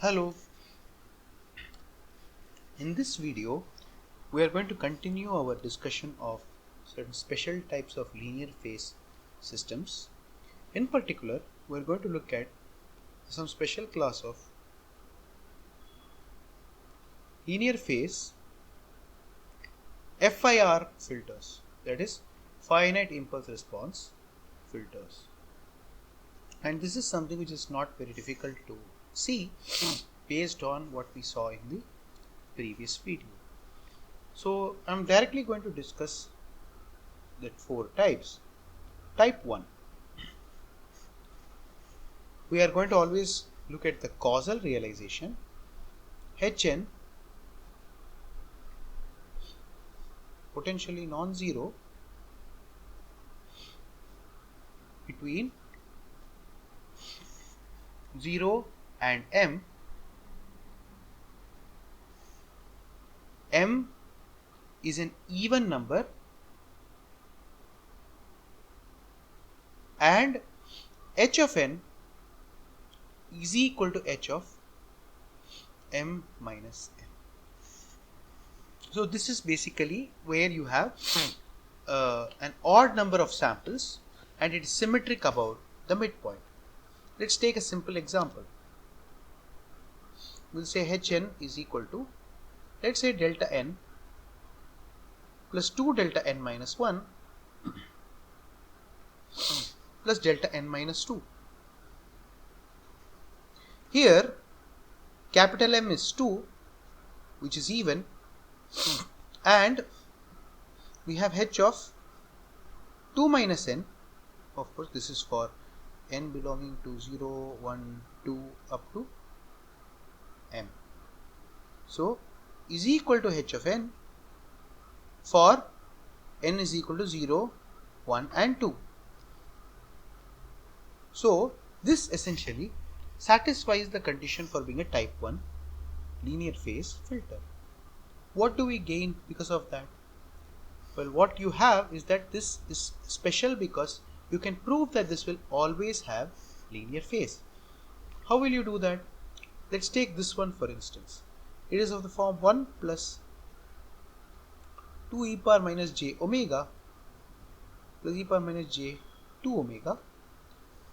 Hello, in this video we are going to continue our discussion of certain special types of linear phase systems. In particular, we are going to look at some special class of linear phase FIR filters, that is finite impulse response filters. And this is something which is not very difficult to see based on what we saw in the previous video. So I'm directly going to discuss the four types. Type 1. We are going to always look at the causal realization. Hn potentially non-zero between 0 and m. M is an even number and h of n is equal to h of m minus n. So this is basically where you have an odd number of samples and it is symmetric about the midpoint. Let's take a simple example. We'll say Hn is equal to, let's say, delta n plus 2 delta n minus 1 plus delta n minus 2. Here capital M is 2, which is even, and we have h of 2 minus n. Of course, this is for n belonging to 0, 1, 2 up to m. So is equal to h of n for n is equal to 0, 1 and 2. So this essentially satisfies the condition for being a type 1 linear phase filter. What do we gain because of that? Well, what you have is that this is special because you can prove that this will always have linear phase. How will you do that? Let's take this one for instance. It is of the form 1 plus 2 e power minus j omega plus e power minus j 2 omega.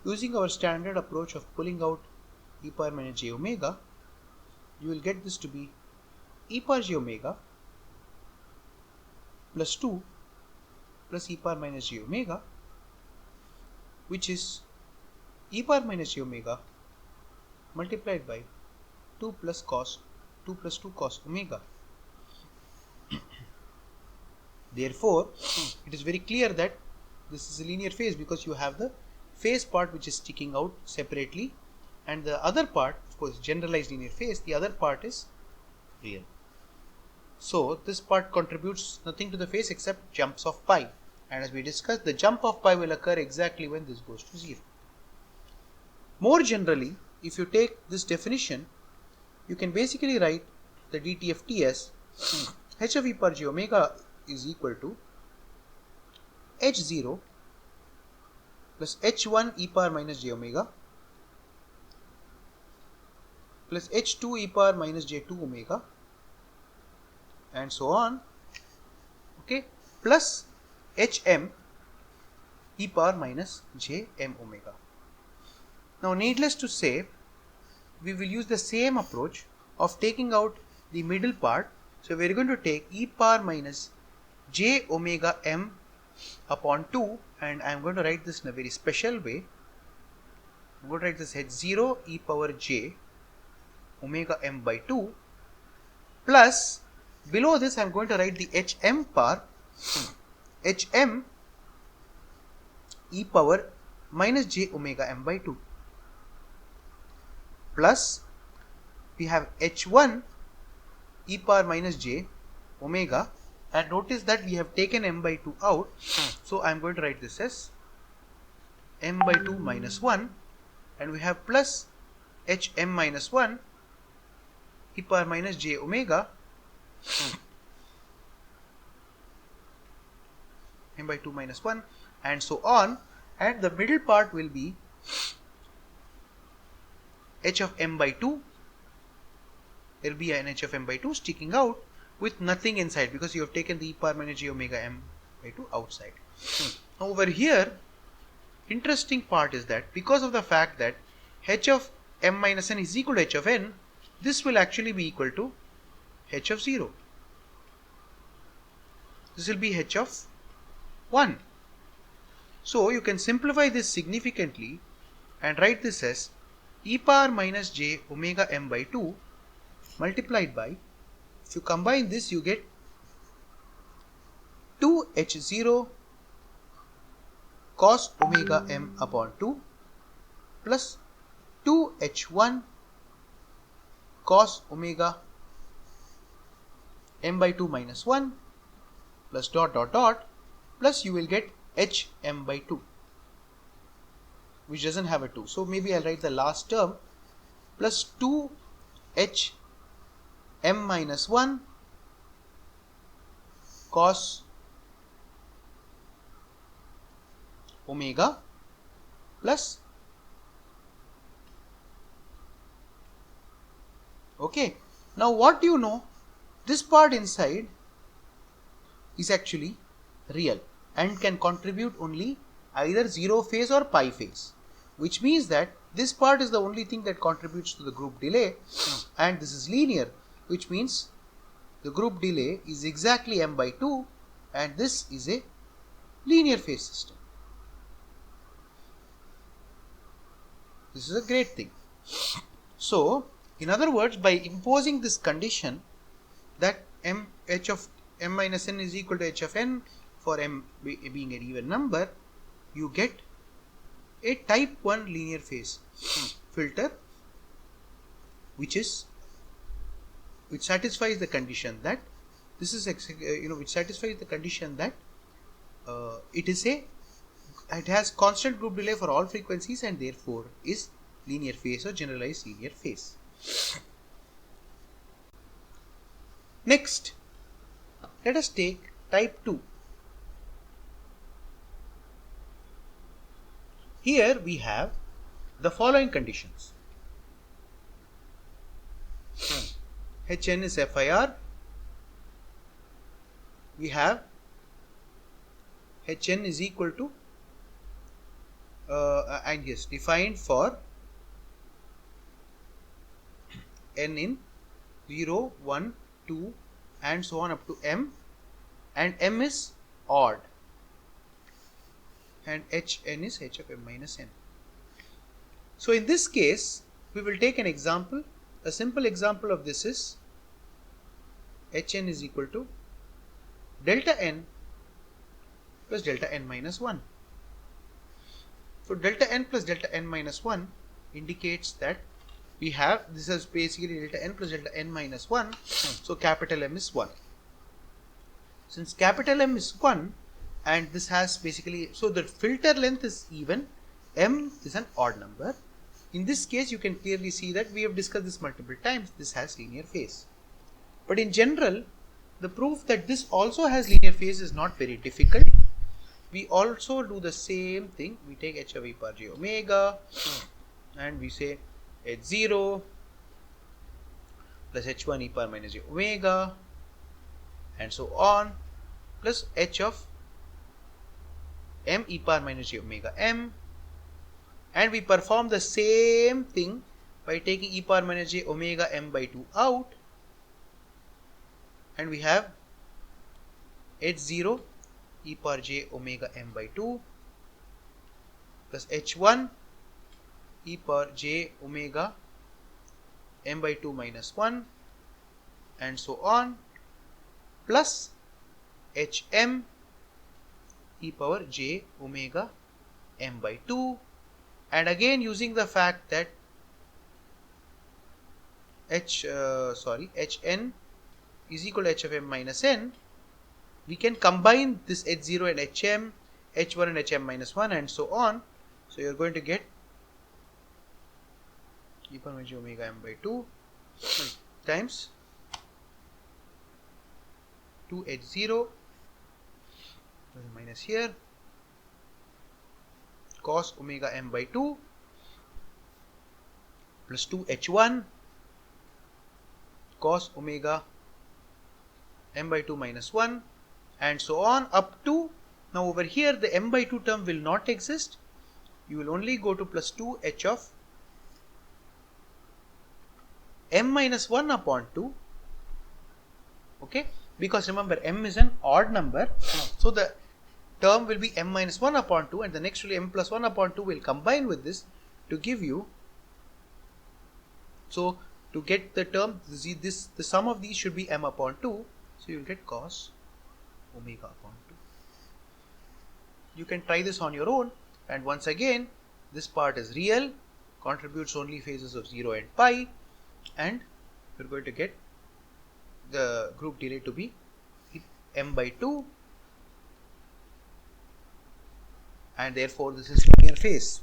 Using our standard approach of pulling out e power minus j omega, you will get this to be e power j omega plus 2 plus e power minus j omega, which is e power minus j omega multiplied by 2 plus 2 cos omega. Therefore, it is very clear that this is a linear phase because you have the phase part which is sticking out separately, and the other part, of course, generalized linear phase, the other part is real. So this part contributes nothing to the phase except jumps of pi, and as we discussed, the jump of pi will occur exactly when this goes to 0. More generally, if you take this definition, you can basically write the dt of t as h of e power j omega is equal to h0 plus h1 e power minus j omega plus h2 e power minus j2 omega and so on, okay, plus hm e power minus jm omega. Now, needless to say, we will use the same approach of taking out the middle part. So we are going to take e power minus j omega m upon 2, and I am going to write this in a very special way. I am going to write this h0 e power j omega m by 2 plus, below this I am going to write the hm part, hm e power minus j omega m by 2 plus we have h1 e power minus j omega, and notice that we have taken m by 2 out, so I am going to write this as m by 2 minus 1, and we have plus hm minus 1 e power minus j omega m by 2 minus 1 and so on, and the middle part will be h of m by 2 there will be an h of m by 2 sticking out with nothing inside, because you have taken the e power minus j omega m by 2 outside. Over here, interesting part is that because of the fact that h of m minus n is equal to h of n, this will actually be equal to h of 0. This will be h of 1. So you can simplify this significantly and write this as e power minus j omega m by 2 multiplied by, if you combine this, you get 2h0 cos omega m upon 2 plus 2h1 cos omega m by 2 minus 1 plus dot dot dot, plus you will get h m by 2, which doesn't have a 2. So maybe I'll write the last term plus 2h m minus 1 cos omega plus, okay, now what do you know? This part inside is actually real and can contribute only either 0 phase or pi phase, which means that this part is the only thing that contributes to the group delay, and this is linear, which means the group delay is exactly m by 2, and this is a linear phase system. This is a great thing. So, in other words, by imposing this condition that h of m minus n is equal to h of n for m being an even number, you get a type 1 linear phase filter which satisfies the condition that this is which satisfies the condition that it has constant group delay for all frequencies and therefore is linear phase or generalized linear phase. Next, let us take type 2. Here we have the following conditions. Hn is FIR. We have Hn is equal to and yes, defined for n in 0, 1, 2 and so on up to m, and m is odd, and Hn is h of m minus n. So in this case, we will take an example. A simple example of this is Hn is equal to delta n plus delta n minus 1. So delta n plus delta n minus 1 indicates that we have, this is basically delta n plus delta n minus 1, so capital M is 1. Since capital M is 1 and this has basically, so the filter length is even, M is an odd number. In this case, you can clearly see that we have discussed this multiple times, this has linear phase. But in general, the proof that this also has linear phase is not very difficult. We also do the same thing. We take h of e power j omega and we say h0 plus h1 e power minus j omega and so on plus h of m e power minus j omega m, and we perform the same thing by taking e power minus j omega m by 2 out, and we have h0 e power j omega m by 2 plus h1 e power j omega m by 2 minus 1 and so on plus hm e power j omega m by 2, and again using the fact that hn is equal to h of m minus n, we can combine this h0 and hm, h1 and hm minus 1 and so on. So you are going to get e power minus j omega m by 2 times 2h0 minus here cos omega m by 2 plus 2h1 cos omega m by 2 minus 1 and so on up to, now over here the m by 2 term will not exist. You will only go to plus 2 h of m minus 1 upon 2, okay, because remember m is an odd number, so the term will be m minus 1 upon 2 and the next will be m plus 1 upon 2 will combine with this to give you, so to get the term, the sum of these should be m upon 2, so you will get cos omega upon 2. You can try this on your own, and once again this part is real, contributes only phases of 0 and pi, and you're going to get the group delay to be m by 2, and therefore this is linear phase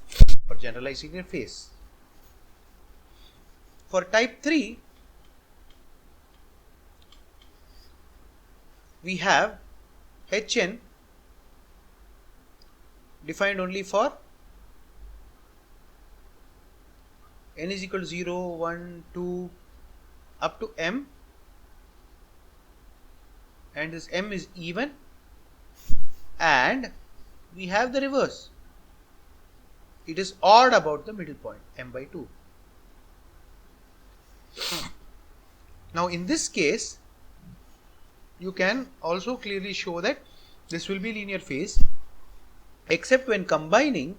or generalized linear phase. For type 3, we have Hn defined only for n is equal to 0, 1, 2 up to m, and this m is even, and we have the reverse, it is odd about the middle point m by 2. Now in this case you can also clearly show that this will be linear phase, except when combining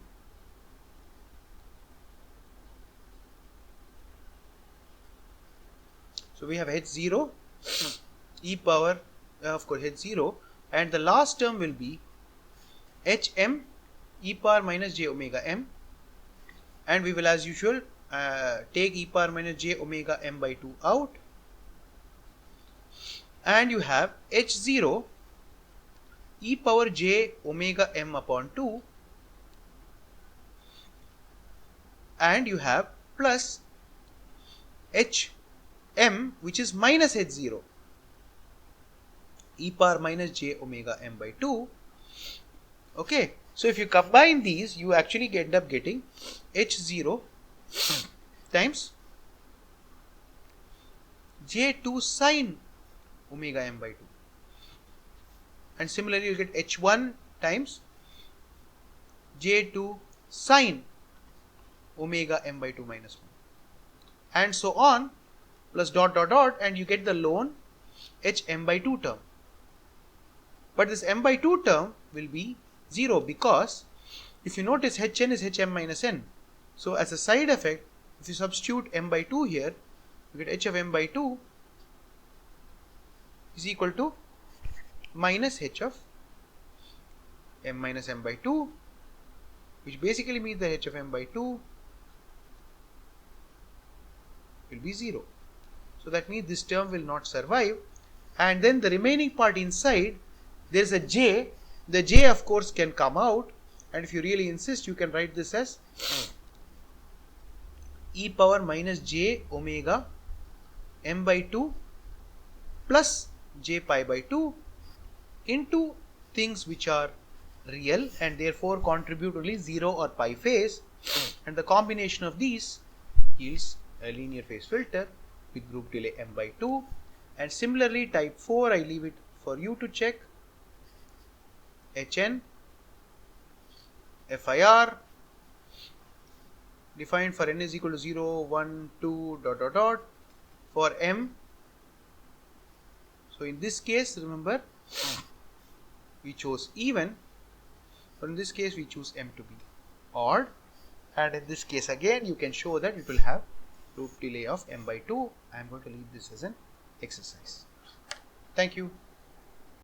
so we have h0 e power of course h0, and the last term will be hm e power minus j omega m, and we will as usual take e power minus j omega m by 2 out, and you have h0 e power j omega m upon 2, and you have plus hm which is minus h0 e power minus j omega m by 2. Okay, so if you combine these, you actually end up getting h0 times j2 sine omega m by 2, and similarly you get h1 times j2 sine omega m by 2 minus 1, and so on, plus dot dot dot, and you get the lone hm by 2 term. But this m by 2 term will be 0, because if you notice hn is hm minus n, so as a side effect if you substitute m by 2 here, you get h of m by 2 is equal to minus h of m minus m by 2, which basically means that h of m by 2 will be 0. So that means this term will not survive, and then the remaining part inside there is a j. The j of course can come out, and if you really insist you can write this as e power minus j omega m by 2 plus j pi by 2 into things which are real and therefore contribute only 0 or pi phase, and the combination of these yields a linear phase filter with group delay m by 2. And similarly type 4, I leave it for you to check. Hn FIR defined for n is equal to 0, 1, 2 dot dot dot for m. So in this case remember we chose even, but in this case we choose m to be odd, and in this case again you can show that it will have group delay of m by 2. I am going to leave this as an exercise. Thank you.